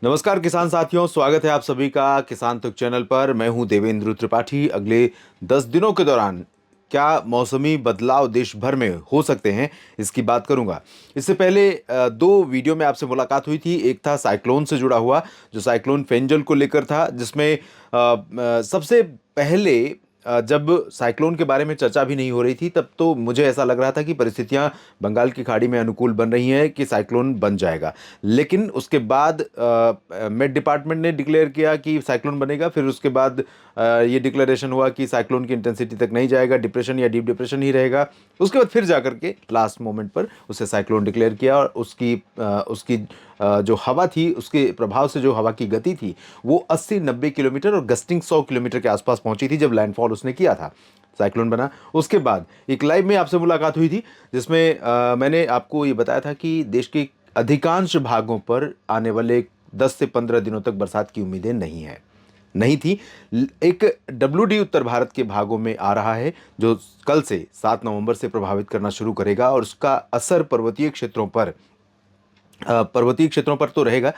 नमस्कार किसान साथियों, स्वागत है आप सभी का किसान तुक चैनल पर। मैं हूं देवेंद्र त्रिपाठी। अगले 10 दिनों के दौरान क्या मौसमी बदलाव देश भर में हो सकते हैं, इसकी बात करूंगा। इससे पहले दो वीडियो में आपसे मुलाकात हुई थी। एक था साइक्लोन से जुड़ा हुआ, जो साइक्लोन फेंजल को लेकर था, जिसमें सबसे पहले जब साइक्लोन के बारे में चर्चा भी नहीं हो रही थी, तब तो मुझे ऐसा लग रहा था कि परिस्थितियां बंगाल की खाड़ी में अनुकूल बन रही हैं कि साइक्लोन बन जाएगा। लेकिन उसके बाद मेट डिपार्टमेंट ने डिक्लेयर किया कि साइक्लोन बनेगा। फिर उसके बाद ये डिक्लेरेशन हुआ कि साइक्लोन की इंटेंसिटी तक नहीं जाएगा, डिप्रेशन या डीप डिप्रेशन ही रहेगा। उसके बाद फिर जाकर के लास्ट मोमेंट पर उसे साइक्लोन डिक्लेयर किया, और उसकी जो हवा थी, उसके प्रभाव से जो हवा की गति थी वो 80-90 किलोमीटर और गस्टिंग 100 किलोमीटर के आसपास पहुंची थी जब लैंडफॉल उसने किया था। साइक्लोन बना। उसके बाद एक लाइव में आपसे मुलाकात हुई थी, जिसमें मैंने आपको ये बताया था कि देश के अधिकांश भागों पर आने वाले 10 से 15 दिनों तक बरसात की उम्मीदें नहीं थी। एक डब्ल्यूडी उत्तर भारत के भागों में आ रहा है, जो कल से 7 नवंबर से प्रभावित करना शुरू करेगा, और उसका असर पर्वतीय क्षेत्रों पर तो रहेगा।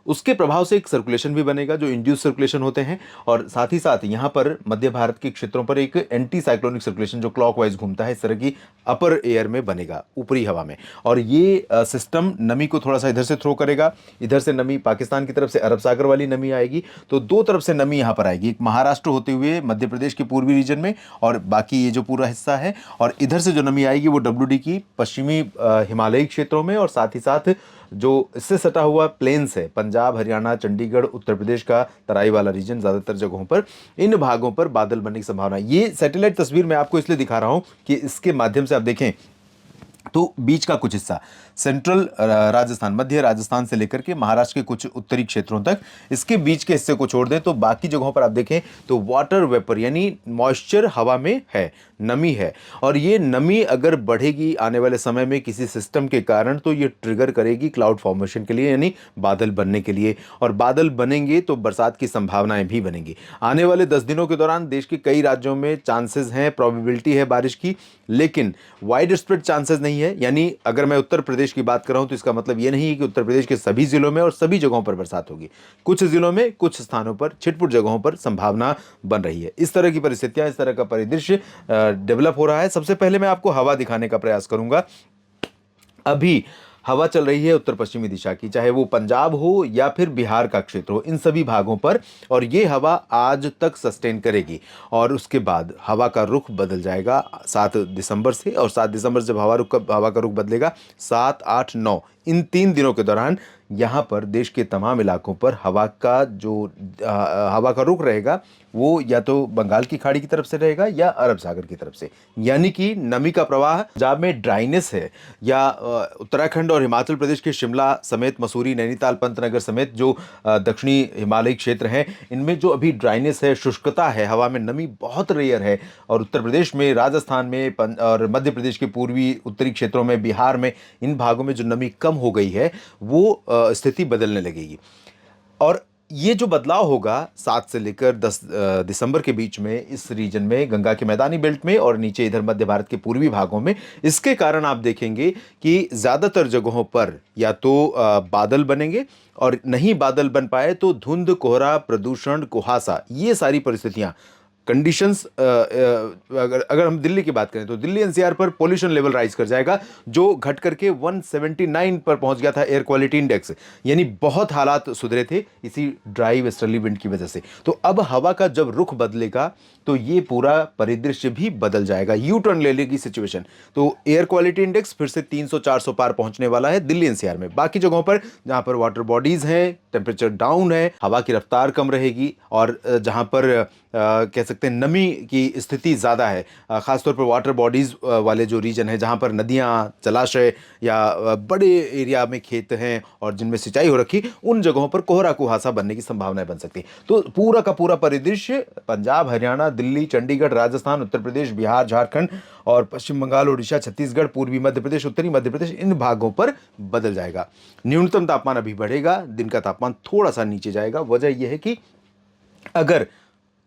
उसके प्रभाव से एक सर्कुलेशन भी बनेगा, जो इंड्यूस सर्कुलेशन होते हैं, और साथ ही साथ यहाँ पर मध्य भारत के क्षेत्रों पर एक एंटी साइक्लोनिक सर्कुलेशन जो क्लॉकवाइज घूमता है, इस तरह की अपर एयर में बनेगा, ऊपरी हवा में। और ये सिस्टम नमी को थोड़ा सा इधर से थ्रो करेगा। इधर से नमी पाकिस्तान की तरफ से अरब सागर वाली नमी आएगी, तो दो तरफ से नमी यहाँ पर आएगी, एक महाराष्ट्र होते हुए मध्य प्रदेश के पूर्वी रीजन में, और बाकी ये जो पूरा हिस्सा है। और इधर से जो नमी आएगी वो डब्ल्यूडी की पश्चिमी हिमालयी क्षेत्रों में, और साथ ही साथ जो इससे सटा हुआ प्लेन्स है, पंजाब, हरियाणा, चंडीगढ़, उत्तर प्रदेश का तराई वाला रीजन, ज्यादातर जगहों पर इन भागों पर बादल बनने की संभावना है। ये सैटेलाइट तस्वीर मैं आपको इसलिए दिखा रहा हूं कि इसके माध्यम से आप देखें तो बीच का कुछ हिस्सा सेंट्रल राजस्थान, मध्य राजस्थान से लेकर के महाराष्ट्र के कुछ उत्तरी क्षेत्रों तक, इसके बीच के हिस्से को छोड़ दें तो बाकी जगहों पर आप देखें तो वाटर वेपर यानी मॉइस्चर हवा में है, नमी है। और ये नमी अगर बढ़ेगी आने वाले समय में किसी सिस्टम के कारण, तो ये ट्रिगर करेगी क्लाउड फॉर्मेशन के लिए, यानी बादल बनने के लिए। और बादल बनेंगे तो बरसात की संभावनाएं भी बनेंगी। आने वाले 10 दिनों के दौरान देश के कई राज्यों में चांसेस हैं, प्रोबेबिलिटी है बारिश की, लेकिन वाइड स्प्रेड चांसेस नहीं है। यानी अगर मैं उत्तर प्रदेश की बात कर रहा हूं तो इसका मतलब यह नहीं है कि उत्तर प्रदेश के सभी जिलों में और सभी जगहों पर बरसात होगी। कुछ जिलों में, कुछ स्थानों पर, छिटपुट जगहों पर संभावना बन रही है। इस तरह की परिस्थितियां, इस तरह का परिदृश्य डेवलप हो रहा है। सबसे पहले मैं आपको हवा दिखाने का प्रयास करूंगा। अभी हवा चल रही है उत्तर पश्चिमी दिशा की, चाहे वो पंजाब हो या फिर बिहार का क्षेत्र हो, इन सभी भागों पर। और ये हवा आज तक सस्टेन करेगी, और उसके बाद हवा का रुख बदल जाएगा 7 दिसंबर से। और 7 दिसंबर से जब हवा का रुख बदलेगा, 7, 8, 9 इन 3 दिनों के दौरान यहाँ पर देश के तमाम इलाकों पर हवा का रुख रहेगा, वो या तो बंगाल की खाड़ी की तरफ से रहेगा या अरब सागर की तरफ से। यानी कि नमी का प्रवाह, पंजाब में ड्राइनेस है, या उत्तराखंड और हिमाचल प्रदेश के शिमला समेत, मसूरी, नैनीताल, पंतनगर समेत जो दक्षिणी हिमालयी क्षेत्र हैं, इनमें जो अभी ड्राइनेस है, शुष्कता है, हवा में नमी बहुत रेयर है। और उत्तर प्रदेश में, राजस्थान में और मध्य प्रदेश के पूर्वी उत्तरी क्षेत्रों में, बिहार में, इन भागों में जो नमी कम हो गई है, वो स्थिति बदलने लगेगी। और ये जो बदलाव होगा 7 से लेकर 10 दिसंबर के बीच में, इस रीजन में, गंगा के मैदानी बेल्ट में और नीचे इधर मध्य भारत के पूर्वी भागों में, इसके कारण आप देखेंगे कि ज्यादातर जगहों पर या तो बादल बनेंगे, और नहीं बादल बन पाए तो धुंध, कोहरा, प्रदूषण, कुहासा, ये सारी परिस्थितियां, कंडीशंस। अगर हम दिल्ली की बात करें तो दिल्ली एनसीआर पर पॉल्यूशन लेवल राइज कर जाएगा, जो घट करके 179 पर पहुंच गया था एयर क्वालिटी इंडेक्स। यानी बहुत हालात सुधरे थे इसी ड्राई वेस्टर्ली विंड की वजह से। तो अब हवा का जब रुख बदलेगा तो ये पूरा परिदृश्य भी बदल जाएगा, यू टर्न ले लेगी सिचुएशन। तो एयर क्वालिटी इंडेक्स फिर से 300-400 पार पहुंचने वाला है दिल्ली एनसीआर में। बाकी जगहों पर जहां पर वाटर बॉडीज हैं, टेम्परेचर डाउन है, हवा की रफ्तार कम रहेगी, और जहां पर कह सकते हैं नमी की स्थिति ज़्यादा है, ख़ासतौर पर वाटर बॉडीज़ वाले जो रीजन है, जहाँ पर नदियाँ, जलाशय या बड़े एरिया में खेत हैं और जिनमें सिंचाई हो रखी, उन जगहों पर कोहरा कुहासा बनने की संभावनाएं बन सकती है। तो पूरा का पूरा परिदृश्य पंजाब, हरियाणा, दिल्ली, चंडीगढ़, राजस्थान, उत्तर प्रदेश, बिहार, झारखंड और पश्चिम बंगाल, उड़ीसा, छत्तीसगढ़, पूर्वी मध्य प्रदेश, उत्तरी मध्य प्रदेश, इन भागों पर बदल जाएगा। न्यूनतम तापमान अभी बढ़ेगा, दिन का तापमान थोड़ा सा नीचे जाएगा। वजह यह है कि अगर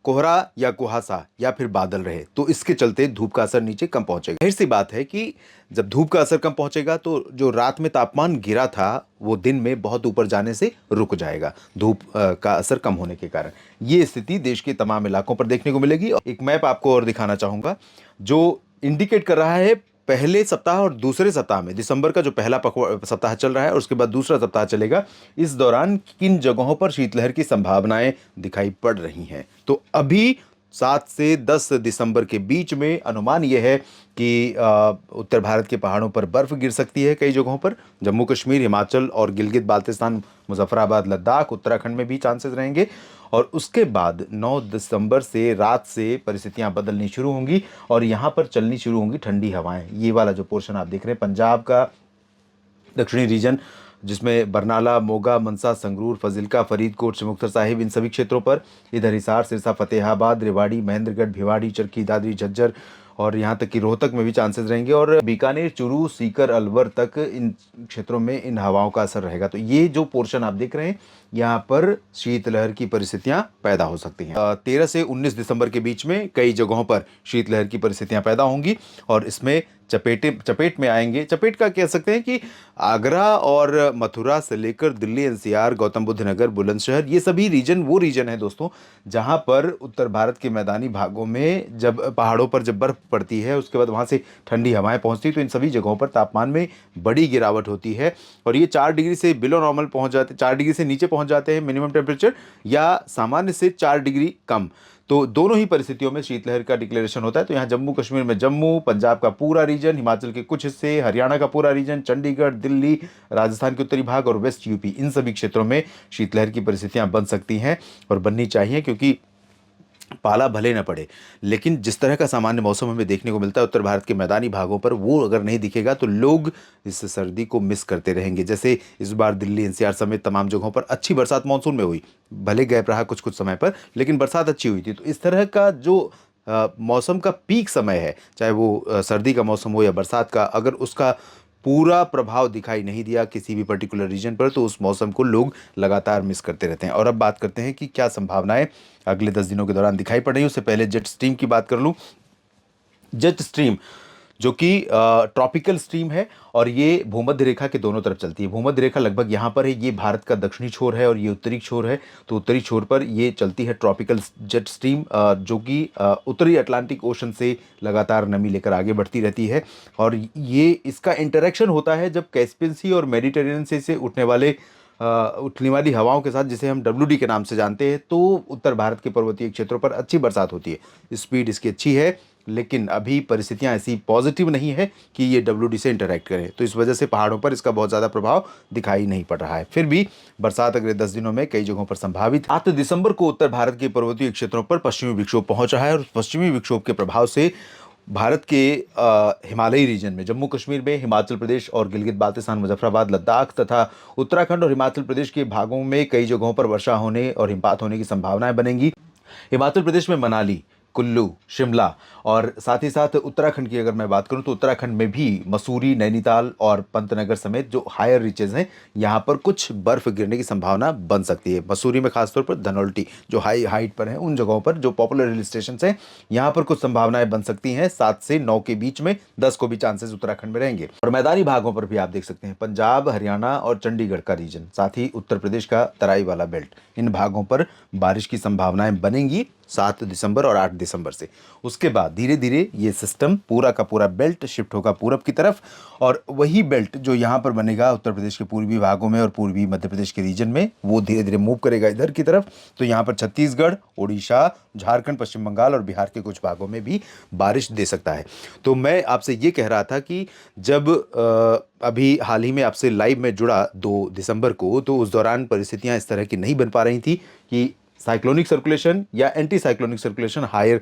कोहरा या कुहासा या फिर बादल रहे तो इसके चलते धूप का असर नीचे कम पहुंचेगा। जाहिर सी बात है कि जब धूप का असर कम पहुंचेगा तो जो रात में तापमान गिरा था वो दिन में बहुत ऊपर जाने से रुक जाएगा, धूप का असर कम होने के कारण। ये स्थिति देश के तमाम इलाकों पर देखने को मिलेगी। एक मैप आपको और दिखाना चाहूंगा जो इंडिकेट कर रहा है पहले सप्ताह और दूसरे सप्ताह में, दिसंबर का जो पहला सप्ताह चल रहा है और उसके बाद दूसरा सप्ताह चलेगा, इस दौरान किन जगहों पर शीतलहर की संभावनाएं दिखाई पड़ रही हैं। तो अभी 7 से 10 दिसंबर के बीच में अनुमान यह है कि उत्तर भारत के पहाड़ों पर बर्फ गिर सकती है कई जगहों पर। जम्मू कश्मीर, हिमाचल और गिलगित बाल्टिस्तान, मुजफ्फराबाद, लद्दाख, उत्तराखंड में भी चांसेस रहेंगे। और उसके बाद 9 दिसंबर से रात से परिस्थितियां बदलनी शुरू होंगी और यहाँ पर चलनी शुरू होंगी ठंडी हवाएं। ये वाला जो पोर्शन आप देख रहे हैं पंजाब का दक्षिणी रीजन, जिसमें बरनाला, मोगा, मनसा, संगरूर, फजिल्का, फरीदकोट, मुक्तसर साहिब, इन सभी क्षेत्रों पर, इधर हिसार, सिरसा, फतेहाबाद, रेवाड़ी, महेंद्रगढ़, भिवाड़ी, चरखी दादरी, झज्जर और यहाँ तक कि रोहतक में भी चांसेस रहेंगे। और बीकानेर, चूरू, सीकर, अलवर तक इन क्षेत्रों में इन हवाओं का असर रहेगा। तो ये जो पोर्शन आप देख रहे हैं यहाँ पर शीतलहर की परिस्थितियां पैदा हो सकती हैं। 13 से 19 दिसंबर के बीच में कई जगहों पर शीतलहर की परिस्थितियां पैदा होंगी और इसमें चपेट में आएंगे। चपेट का कह सकते हैं कि आगरा और मथुरा से लेकर दिल्ली, एनसीआर, गौतम बुद्ध नगर, बुलंदशहर, ये सभी रीजन वो रीजन है दोस्तों जहां पर उत्तर भारत के मैदानी भागों में जब पहाड़ों पर जब बर्फ पड़ती है उसके बाद वहां से ठंडी हवाएं पहुंचती, तो इन सभी जगहों पर तापमान में बड़ी गिरावट होती है और ये 4 डिग्री से बिलो नॉर्मल पहुंच जाते, 4 डिग्री से नीचे पहुंच जाते हैं मिनिमम टेम्परेचर, या सामान्य से 4 डिग्री कम। तो दोनों ही परिस्थितियों में शीतलहर का डिक्लेरेशन होता है। तो यहाँ जम्मू कश्मीर में जम्मू, पंजाब का पूरा रीजन, हिमाचल के कुछ हिस्से, हरियाणा का पूरा रीजन, चंडीगढ़, दिल्ली, राजस्थान के उत्तरी भाग और वेस्ट यूपी, इन सभी क्षेत्रों में शीतलहर की परिस्थितियां बन सकती हैं और बननी चाहिए, क्योंकि पाला भले न पड़े लेकिन जिस तरह का सामान्य मौसम हमें देखने को मिलता है उत्तर भारत के मैदानी भागों पर, वो अगर नहीं दिखेगा तो लोग इस सर्दी को मिस करते रहेंगे। जैसे इस बार दिल्ली, एनसीआर समेत तमाम जगहों पर अच्छी बरसात मानसून में हुई, भले गैप रहा कुछ कुछ समय पर लेकिन बरसात अच्छी हुई थी। तो इस तरह का जो मौसम का पीक समय है, चाहे वो सर्दी का मौसम हो या बरसात का, अगर उसका पूरा प्रभाव दिखाई नहीं दिया किसी भी पर्टिकुलर रीजन पर तो उस मौसम को लोग लगातार मिस करते रहते हैं। और अब बात करते हैं कि क्या संभावनाएं अगले 10 दिनों के दौरान दिखाई पड़ रही हैं। उससे पहले जेट स्ट्रीम की बात कर लूं। जेट स्ट्रीम जो कि ट्रॉपिकल स्ट्रीम है और ये भूमध्य रेखा के दोनों तरफ चलती है। भूमध्य रेखा लगभग यहाँ पर है, ये भारत का दक्षिणी छोर है और ये उत्तरी छोर है। तो उत्तरी छोर पर ये चलती है ट्रॉपिकल जेट स्ट्रीम, जो कि उत्तरी अटलांटिक ओशन से लगातार नमी लेकर आगे बढ़ती रहती है और ये इसका इंटरेक्शन होता है जब कैस्पियन सी और मेडिटेरेनियन से उठने वाली हवाओं के साथ, जिसे हम WD के नाम से जानते हैं। तो उत्तर भारत के पर्वतीय क्षेत्रों पर अच्छी बरसात होती है, स्पीड इसकी अच्छी है, लेकिन अभी परिस्थितियां ऐसी पॉजिटिव नहीं है कि ये WD से इंटरैक्ट करे। तो इस वजह से पहाड़ों पर इसका बहुत ज़्यादा प्रभाव दिखाई नहीं पड़ रहा है। फिर भी बरसात अगले 10 दिनों में कई जगहों पर संभावित है। 8 दिसंबर को उत्तर भारत के पर्वतीय क्षेत्रों पर पश्चिमी विक्षोभ पहुंच रहा है और पश्चिमी विक्षोभ के प्रभाव से भारत के हिमालयी रीजन में, जम्मू कश्मीर में, हिमाचल प्रदेश और गिलगित बाल्टिस्तान, मुजफ्फराबाद, लद्दाख तथा उत्तराखंड और हिमाचल प्रदेश के भागों में कई जगहों पर वर्षा होने और हिमपात होने की संभावनाएं बनेंगी। हिमाचल प्रदेश में मनाली, कुल्लू, शिमला और साथ ही साथ उत्तराखंड की अगर मैं बात करूं तो उत्तराखंड में भी मसूरी, नैनीताल और पंतनगर समेत जो हायर रीचेज हैं यहाँ पर कुछ बर्फ गिरने की संभावना बन सकती है। मसूरी में खासतौर पर धनौल्टी जो हाइट पर है, उन जगहों पर जो पॉपुलर हिल स्टेशन हैं यहाँ पर कुछ संभावनाएं बन सकती हैं। 7 से 9 के बीच में 10 को भी चांसेस उत्तराखंड में रहेंगे। और मैदानी भागों पर भी आप देख सकते हैं पंजाब, हरियाणा और चंडीगढ़ का रीजन, साथ ही उत्तर प्रदेश का तराई वाला बेल्ट, इन भागों पर बारिश की संभावनाएं बनेंगी 7 दिसंबर और 8 दिसंबर से। उसके बाद धीरे धीरे ये सिस्टम पूरा का पूरा बेल्ट शिफ्ट होगा पूरब की तरफ और वही बेल्ट जो यहाँ पर बनेगा उत्तर प्रदेश के पूर्वी भागों में और पूर्वी मध्य प्रदेश के रीजन में, वो धीरे धीरे मूव करेगा इधर की तरफ। तो यहाँ पर छत्तीसगढ़, उड़ीसा, झारखंड, पश्चिम बंगाल और बिहार के कुछ भागों में भी बारिश दे सकता है। तो मैं आपसे ये कह रहा था कि जब अभी हाल ही में आपसे लाइव में जुड़ा 2 दिसंबर को, तो उस दौरान परिस्थितियां इस तरह की नहीं बन पा रही थी कि साइक्लोनिक सर्कुलेशन या anti cyclonic circulation higher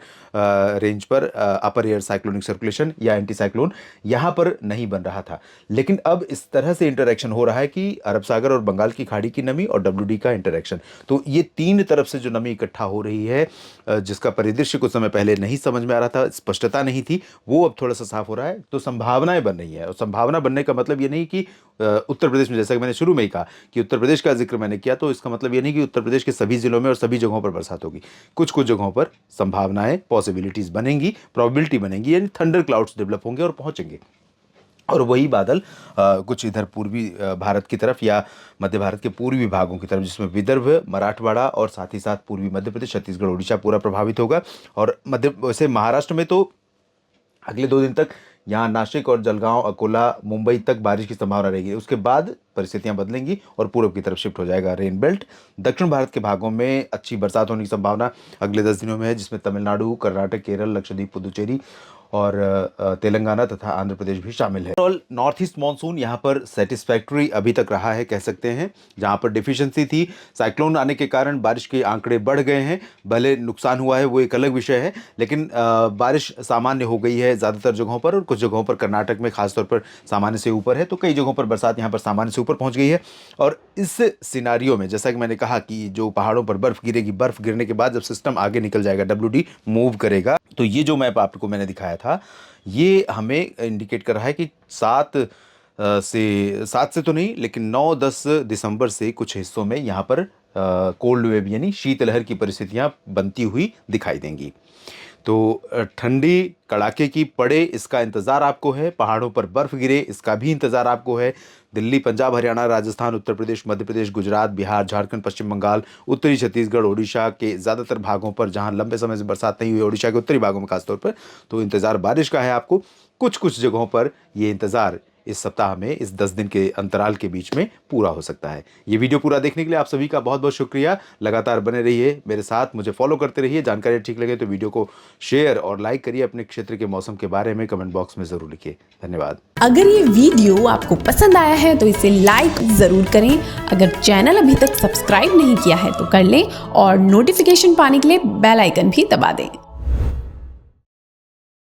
range पर, अपर एयर साइक्लोनिक सर्कुलेशन या एंटी साइक्लोन यहाँ पर नहीं बन रहा था। लेकिन अब इस तरह से इंटरेक्शन हो रहा है कि अरब सागर और बंगाल की खाड़ी की नमी और WD का इंटरेक्शन, तो ये 3 तरफ से जो नमी इकट्ठा हो रही है, जिसका परिदृश्य कुछ समय पहले नहीं समझ में आ रहा था, स्पष्टता नहीं थी, वो अब थोड़ा सा साफ हो रहा है। तो संभावनाएं बन रही है और संभावना बनने का मतलब ये नहीं कि उत्तर प्रदेश में, जैसा कि मैंने शुरू में ही कहा कि उत्तर प्रदेश का जिक्र मैंने किया, तो इसका मतलब ये नहीं कि उत्तर प्रदेश के सभी जिलों में और सभी जगहों पर बरसात होगी। कुछ कुछ जगहों पर संभावनाएं, पॉसिबिलिटीज बनेंगी, प्रोबेबिलिटी बनेगी, यानी थंडर क्लाउड्स डेवलप होंगे और पहुंचेंगे। और वही बादल कुछ इधर पूर्वी भारत की तरफ या मध्य भारत के पूर्वी भागों की तरफ, जिसमें विदर्भ, मराठवाड़ा और साथ ही साथ पूर्वी मध्य प्रदेश, छत्तीसगढ़, उड़ीसा पूरा प्रभावित होगा। और वैसे महाराष्ट्र में तो अगले 2 दिन तक यहाँ नासिक और जलगांव, अकोला, मुंबई तक बारिश की संभावना रहेगी। उसके बाद परिस्थितियां बदलेंगी और पूर्व की तरफ शिफ्ट हो जाएगा रेन बेल्ट। दक्षिण भारत के भागों में अच्छी बरसात होने की संभावना अगले 10 दिनों में है, जिसमें तमिलनाडु, कर्नाटक, केरल, लक्षद्वीप, पुदुचेरी और तेलंगाना तथा आंध्र प्रदेश भी शामिल है। ओवरऑल नॉर्थ ईस्ट मानसून यहाँ पर सेटिस्फैक्टरी अभी तक रहा है, कह सकते हैं। जहाँ पर डिफिशियंसी थी, साइक्लोन आने के कारण बारिश के आंकड़े बढ़ गए हैं, भले नुकसान हुआ है वो एक अलग विषय है, लेकिन बारिश सामान्य हो गई है ज़्यादातर जगहों पर, और कुछ जगहों पर कर्नाटक में खासतौर पर सामान्य से ऊपर है, तो कई जगहों पर बरसात यहाँ पर सामान्य से ऊपर पहुँच गई है। और इस सिनारियो में जैसा कि मैंने कहा कि जो पहाड़ों पर बर्फ़ गिरेगी, बर्फ़ गिरने के बाद जब सिस्टम आगे निकल जाएगा, WD मूव करेगा, तो ये जो मैप आपको मैंने दिखाया था, ये हमें इंडिकेट कर रहा है कि 7 से तो नहीं, लेकिन 9-10 दिसंबर से कुछ हिस्सों में यहाँ पर कोल्ड वेव यानी शीतलहर की परिस्थितियाँ बनती हुई दिखाई देंगी। तो ठंडी कड़ाके की पड़े, इसका इंतज़ार आपको है। पहाड़ों पर बर्फ़ गिरे, इसका भी इंतज़ार आपको है। दिल्ली, पंजाब, हरियाणा, राजस्थान, उत्तर प्रदेश, मध्य प्रदेश, गुजरात, बिहार, झारखंड, पश्चिम बंगाल, उत्तरी छत्तीसगढ़, ओडिशा के ज़्यादातर भागों पर जहां लंबे समय से बरसात नहीं हुई, ओडिशा के उत्तरी भागों में खासतौर पर, तो इंतज़ार बारिश का है आपको। कुछ कुछ जगहों पर ये इंतज़ार इस सप्ताह में, इस 10 दिन के अंतराल के बीच में पूरा हो सकता है। ये वीडियो पूरा देखने के लिए आप सभी का बहुत बहुत शुक्रिया। लगातार बने रहिए मेरे साथ, मुझे फॉलो करते रहिए। जानकारी ठीक लगे तो वीडियो को शेयर और लाइक करिए। अपने क्षेत्र के मौसम के बारे में कमेंट बॉक्स में ज़रूर लिखिए। धन्यवाद। अगर ये वीडियो आपको पसंद आया है तो इसे लाइक ज़रूर करें। अगर चैनल अभी तक सब्सक्राइब नहीं किया है तो कर लें और नोटिफिकेशन पाने के लिए बेल आइकन भी दबा दें।